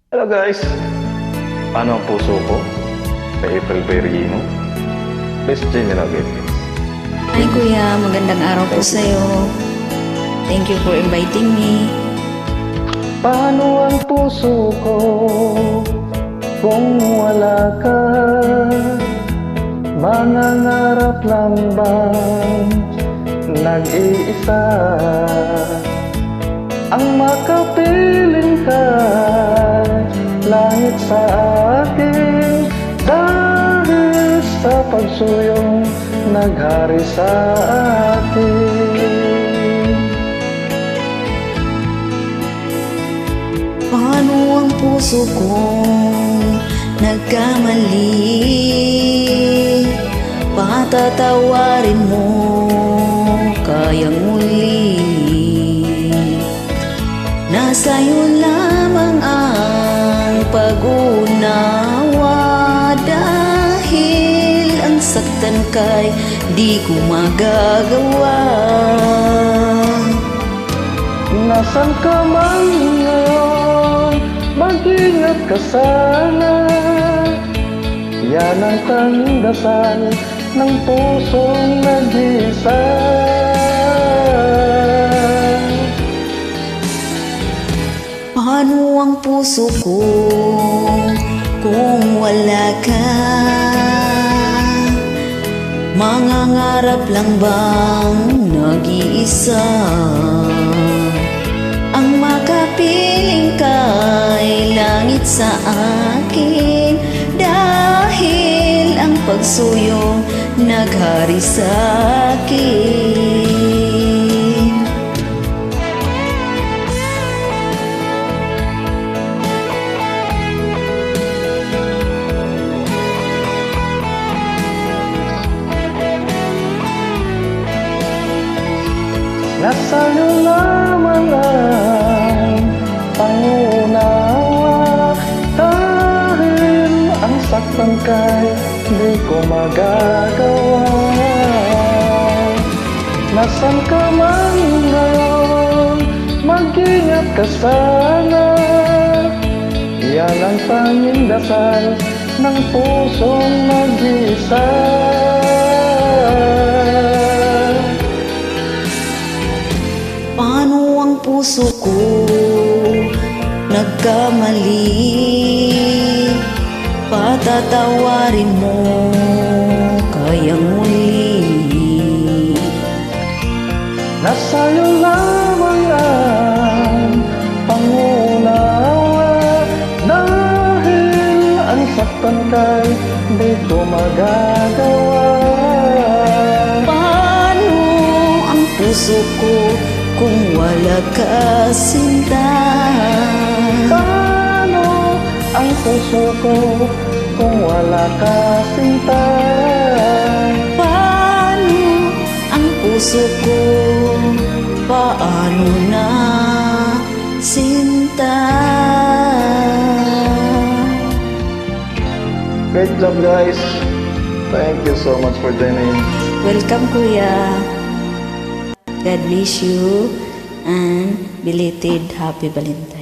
Hello guys! Paano ang puso ko? Kay April Berrino. Best General Gates. Hi Kuya, magandang araw po sa'yo. Thank you for inviting me. Paano ang puso ko kung wala ka? Mangangarap lang bang nag-iisa? Ang makapiling ka langit sa akin, dahil sa pagsuyong naghari sa akin. Paano ang puso kong nagkamali? Patatawarin mo kayang muli. Nasa'yo lamang ang pag-unawa, dahil ang saktan kay di ko magagawa. Nasaan ka man ngayon, mag-ingat ka sana. Yan ang tanging dasal ng pusong nag-isa. Paano ang puso ko kung wala ka? Mangangarap lang bang nag-iisa? Ang makapiling kay langit sa akin, dahil ang pagsuyo naghari sa akin. Nasa'yo lamang ang pangunawa, dahil ang saktan kay di ko magagawa. Nasaan ka man ngayon, mag-ingat ka sana. Yan ang tanging dasal ng pusong nag-isa. Paano ang puso ko nagkamali? Patatawarin mo kayang muli. Nasa'yo lamang ang pangunawa, dahil ang saktan kay di ko magagawa. Paano ang puso ko kung wala ka, sinta? Paano ang puso ko kung wala ka, sinta? Paano ang puso ko? Paano na, sinta? Great job guys! Thank you so much for joining. Welcome Kuya. God bless you and belated Happy Valentine's.